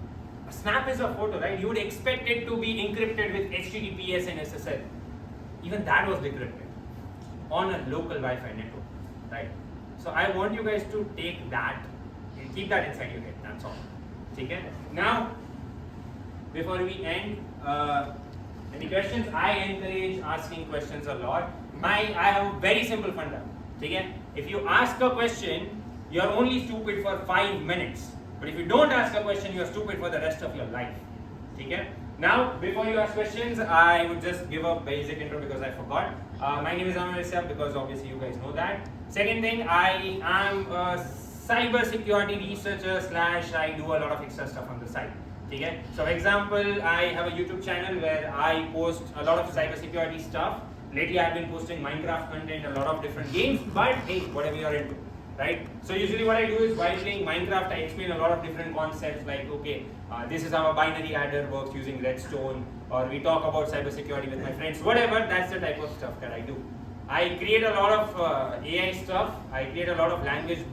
A snap is a photo, right? You would expect it to be encrypted with HTTPS and SSL. Even that was decrypted on a local Wi-Fi network, right? So I want you guys to take that and keep that inside your head. That's all. Okay? Now, before we end, any questions? I encourage asking questions a lot. I have a very simple funda. Okay? If you ask a question, you are only stupid for 5 minutes. But if you don't ask a question, you are stupid for the rest of your life. Okay? Now, before you ask questions, I would just give a basic intro because I forgot. My name is Amar, because obviously you guys know that. Second thing, I am a cyber security researcher / I do a lot of extra stuff on the side. Okay? So, for example, I have a YouTube channel where I post a lot of cyber security stuff. Lately, I've been posting Minecraft content, a lot of different games, but hey, whatever you're into. Right? So usually what I do is while playing Minecraft, I explain a lot of different concepts like, okay, this is how a binary adder works using redstone, or we talk about cybersecurity with my friends, whatever, that's the type of stuff that I do. I create a lot of AI stuff, I create a lot of language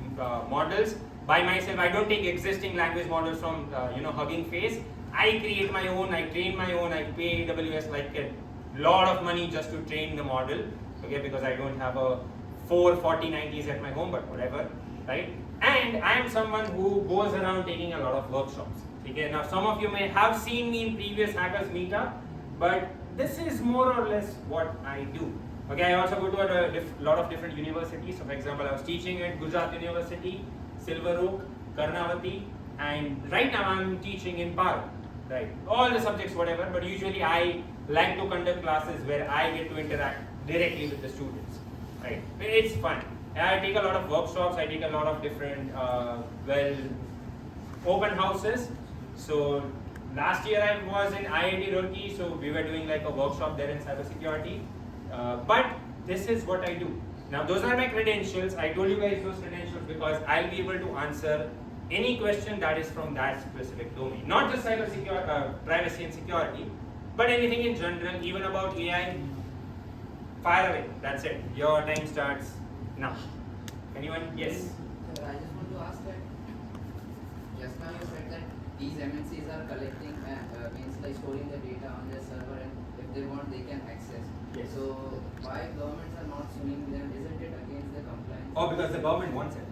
models by myself. I don't take existing language models from, Hugging Face. I create my own, I train my own, I pay AWS like a lot of money just to train the model, okay, because I don't have a 4 4090s at my home, but whatever, right? And I am someone who goes around taking a lot of workshops. Okay, now some of you may have seen me in previous Hackers Meetup, but this is more or less what I do. Okay, I also go to a lot of different universities. So, for example, I was teaching at Gujarat University, Silver Oak, Karnavati, and right now I'm teaching in Baroda. Right, all the subjects, whatever. But usually I like to conduct classes where I get to interact directly with the students. Right, it's fun. I take a lot of workshops. I take a lot of different, open houses. So last year I was in IIT Roorkee, so we were doing like a workshop there in cybersecurity. But this is what I do. Now those are my credentials. I told you guys those credentials because I'll be able to answer any question that is from that specific domain. Not just cybersecurity, privacy and security, but anything in general, even about AI. Fire away. That's it. Your time starts now. Anyone? Yes. I just want to ask that. Just now you said that these MNCs are collecting, means like storing the data on their server, and if they want, they can access. Yes. So why governments are not suing them? Isn't it against the compliance? Oh, because the government wants it.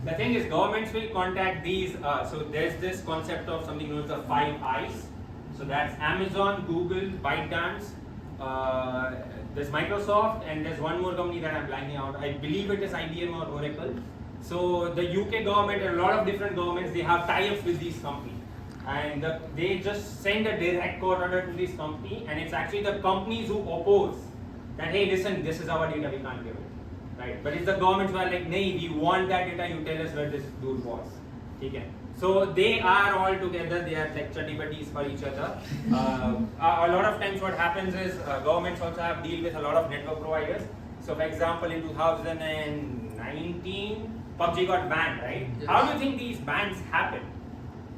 The thing is, governments will contact these. So there's this concept of something known as the 5 Eyes. So that's Amazon, Google, ByteDance. There's Microsoft, and there's one more company that I'm blanking out. I believe it is IBM or Oracle. So the UK government and a lot of different governments, they have tie-ups with these companies. And they just send a direct court order to this company, and it's actually the companies who oppose that, hey, listen, this is our data, we can't give it. Right? But it's the governments who are like, nay, we want that data, you tell us where this dude was. Okay. So they are all together, they are like chutty buddies for each other. A lot of times what happens is governments also have deal with a lot of network providers. So for example, in 2019, PUBG got banned, right? Yes. How do you think these bans happen?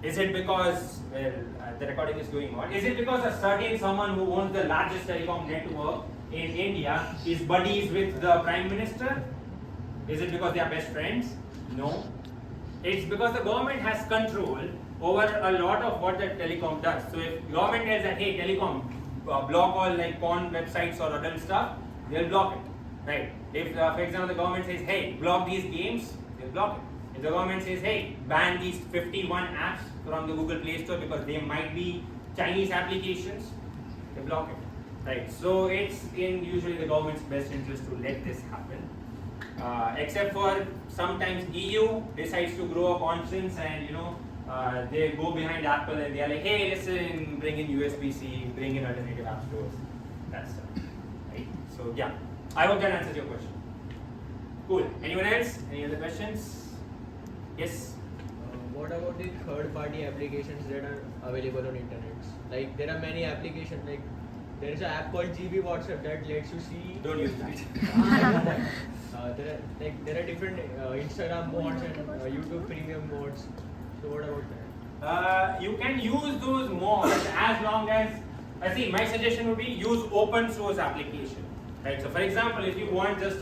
Is it because, the recording is going on, is it because a certain someone who owns the largest telecom network in India is buddies with the Prime Minister? Is it because they are best friends? No. It's because the government has control over a lot of what the telecom does. So if government tells that, hey, telecom, block all like porn websites or adult stuff, they'll block it, right? If, for example, the government says, hey, block these games, they'll block it. If the government says, hey, ban these 51 apps from the Google Play Store because they might be Chinese applications, they block it, right? So it's in usually the government's best interest to let this happen. Except for sometimes EU decides to grow a conscience and they go behind Apple and they are like, hey, listen, bring in USB-C, bring in alternative app stores. That's stuff, right? So yeah, I hope that answers your question. Cool. Anyone else? Any other questions? Yes. What about the third-party applications that are available on internet? Like there are many applications. Like there is an app called GB WhatsApp that lets you see. Don't use that. There are different Instagram modes and YouTube Premium modes. So what about that? You can use those mods as long as, see, my suggestion would be use open source application. Right. So for example, if you want just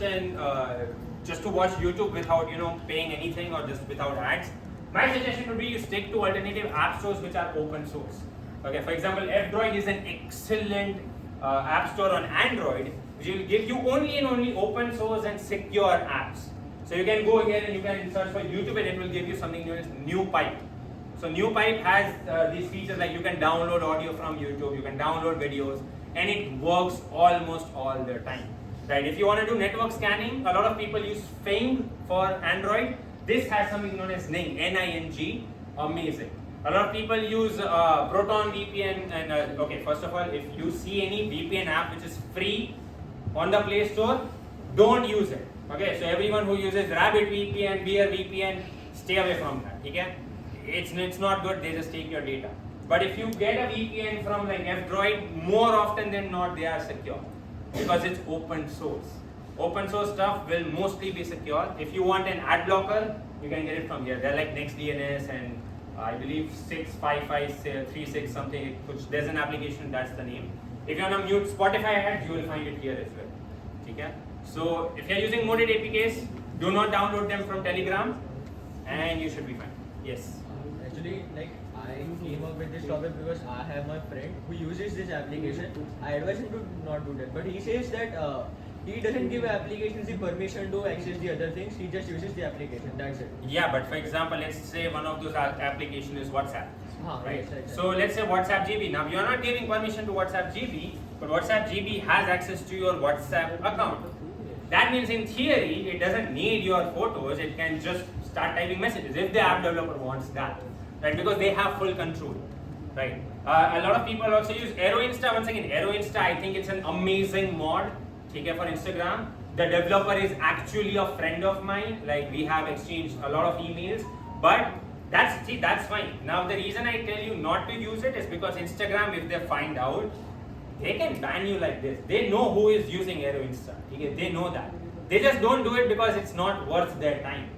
to watch YouTube without paying anything or just without ads, My suggestion would be you stick to alternative app stores which are open source. Okay, for example, F-Droid is an excellent app store on Android, which will give you only and only open source and secure apps. So you can go here and you can search for YouTube and it will give you something known as New Pipe. So New Pipe has these features like you can download audio from YouTube, you can download videos, and it works almost all the time. Right? If you want to do network scanning, a lot of people use Fing for Android. This has something known as Ning, N-I-N-G, amazing. A lot of people use Proton VPN and okay, first of all, if you see any VPN app which is free on the Play Store, don't use it. Okay, so everyone who uses Rabbit VPN, Beer VPN, stay away from that. Okay? It's not good, they just take your data. But if you get a VPN from like F-Droid, more often than not they are secure because it's open source. Open source stuff will mostly be secure. If you want an ad blocker, you can get it from here. They're like NextDNS and I believe 65536 something, which there's an application, that's the name. If you want to mute Spotify ads, you will find it here as well. Okay? So if you're using modded APKs, do not download them from Telegram and you should be fine. Yes. Actually, like I came up with this topic because I have my friend who uses this application. I advise him to not do that, but he says that he doesn't give applications the permission to access the other things. He just uses the application. That's it. Yeah, but for example, let's say one of those applications is WhatsApp, right? Yes, so let's say WhatsApp GB. Now you are not giving permission to WhatsApp GB, but WhatsApp GB has access to your WhatsApp account. That means in theory, it doesn't need your photos. It can just start typing messages if the app developer wants that, right? Because they have full control, right? A lot of people also use AeroInsta. Once again, AeroInsta, I think it's an amazing mod. Okay, for Instagram. The developer is actually a friend of mine. Like we have exchanged a lot of emails, but that's fine. Now the reason I tell you not to use it is because Instagram, if they find out, they can ban you like this. They know who is using AeroInsta. Okay, they know that. They just don't do it because it's not worth their time.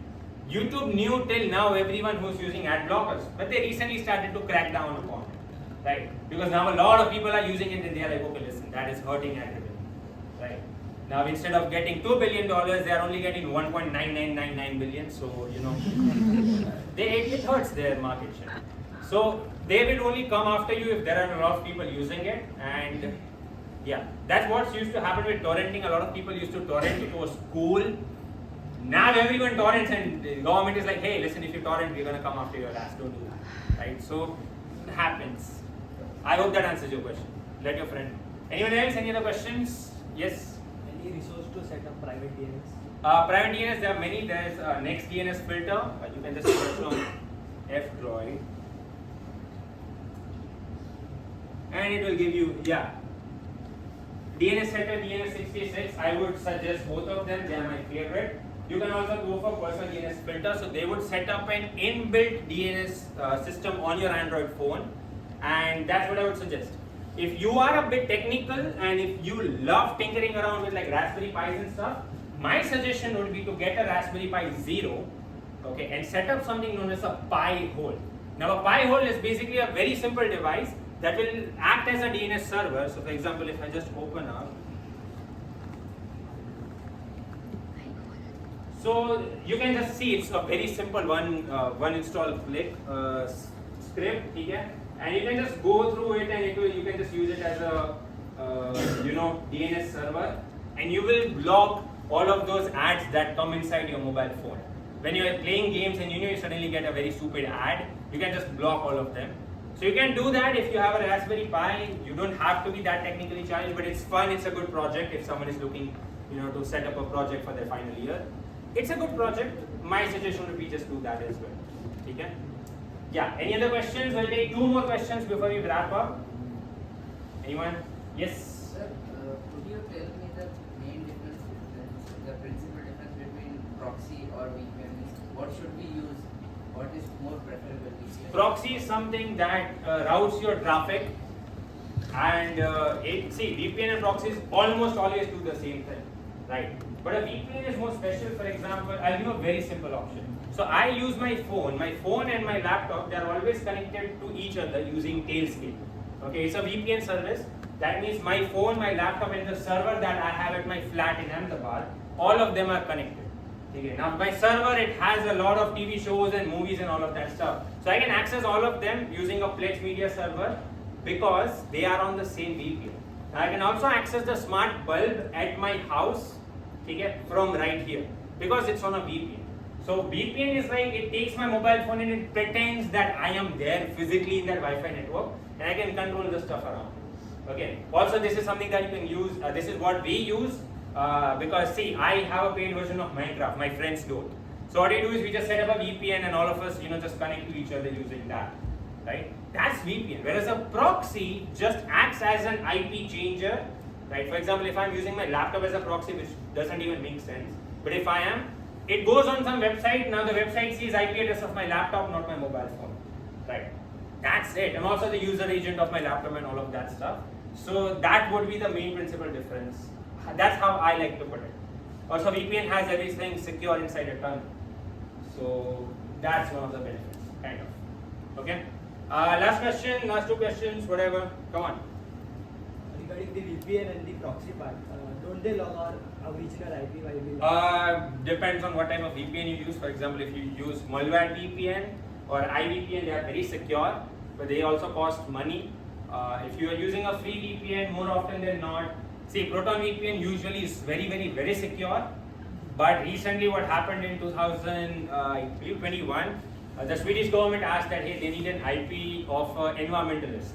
YouTube knew till now everyone who's using ad blockers, but they recently started to crack down upon it, right? Because now a lot of people are using it and they're like, okay, listen, that is hurting advertising. Right. Now instead of getting $2 billion, they are only getting 1.9999 billion. So you know, it hurts their market share. So they will only come after you if there are a lot of people using it. And yeah, that's what used to happen with torrenting. A lot of people used to torrent. It was cool. Now everyone torrents, and the government is like, hey, listen, if you torrent, we're gonna come after your ass. Don't do that. Right. So it happens. I hope that answers your question. Let your friend know. Anyone else? Any other questions? Yes. Any resource to set up private DNS? Private DNS, there are many. There is a NextDNS filter. You can just search on F-Droid, and it will give you DNS setter, DNS66. I would suggest both of them. They are my favorite. You can also go for personal DNS filter. So they would set up an inbuilt DNS system on your Android phone, and that's what I would suggest. If you are a bit technical and if you love tinkering around with like Raspberry Pis and stuff, my suggestion would be to get a Raspberry Pi Zero, okay, and set up something known as a Pi hole. Now a Pi hole is basically a very simple device that will act as a DNS server. So for example, if I just open up, so you can just see it's a very simple one install click script, okay? And you can just go through it and you can just use it as a DNS server, and you will block all of those ads that come inside your mobile phone. When you are playing games and you suddenly get a very stupid ad, you can just block all of them. So you can do that if you have a Raspberry Pi. You don't have to be that technically challenged, but it's fun. It's a good project if someone is looking, to set up a project for their final year. It's a good project. My suggestion would be just do that as well. Okay? Yeah, any other questions? We'll take 2 more questions before we wrap up. Anyone? Yes? Sir, could you tell me the main difference, the principal difference between proxy or VPN? What should we use? What is more preferable? Proxy is something that routes your traffic, and VPN and proxies almost always do the same thing, right? But a VPN is more special. For example, I'll give a very simple option. So I use my phone and my laptop, they are always connected to each other using Tailscale. Okay, it's a VPN service. That means my phone, my laptop, and the server that I have at my flat in Ahmedabad, all of them are connected. Okay. Now by server it has a lot of TV shows and movies and all of that stuff. So I can access all of them using a Pledge Media server because they are on the same VPN. I can also access the smart bulb at my house, okay, from right here because it's on a VPN. So VPN is like it takes my mobile phone and it pretends that I am there physically in that Wi-Fi network and I can control the stuff around. Okay. Also, this is something that you can use. This is what we use because see, I have a paid version of Minecraft. My friends don't. So what we do is we just set up a VPN and all of us, just connect to each other using that. Right? That's VPN. Whereas a proxy just acts as an IP changer. Right? For example, if I'm using my laptop as a proxy, which doesn't even make sense, but if I am, it goes on some website. Now the website sees IP address of my laptop, not my mobile phone. Right? That's it. And also the user agent of my laptop and all of that stuff. So that would be the main principal difference. That's how I like to put it. Also, VPN has everything secure inside a tunnel. So that's one of the benefits, kind of. Okay. Last question, last two questions, whatever. Come on. Regarding the VPN and the proxy part, don't they log our original IP while we Depends on what type of VPN you use. For example, if you use malware VPN or iVPN, they are very secure, but they also cost money. If you are using a free VPN, more often than not, see, Proton VPN usually is very, very, very secure. But recently, what happened in 2021, the Swedish government asked that hey, they need an IP of environmentalist,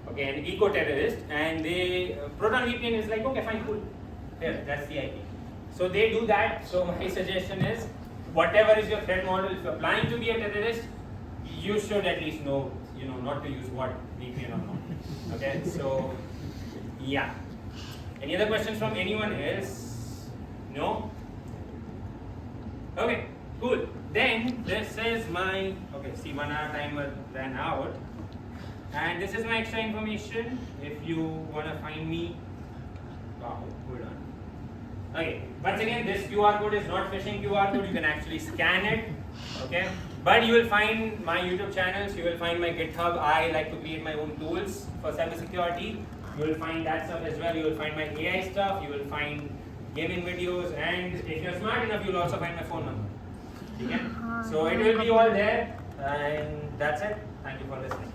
okay, an eco-terrorist, and Proton VPN is like, okay, fine, cool, here, that's the IP. So they do that. So my suggestion is, whatever is your threat model, if you're planning to be a terrorist, you should at least know, not to use what VPN or not. Okay, so yeah. Any other questions from anyone else? No? Okay, cool. Then this is my, okay, see, 1 hour timer ran out. And this is my extra information. If you want to find me, wow, hold on. Okay, once again, this QR code is not phishing QR code. You can actually scan it. Okay, but you will find my YouTube channels. You will find my GitHub. I like to create my own tools for cybersecurity. You will find that stuff as well. You will find my AI stuff. You will find gaming videos, and if you're smart enough, you'll also find my phone number. Okay? So it will be all there, and that's it. Thank you for listening.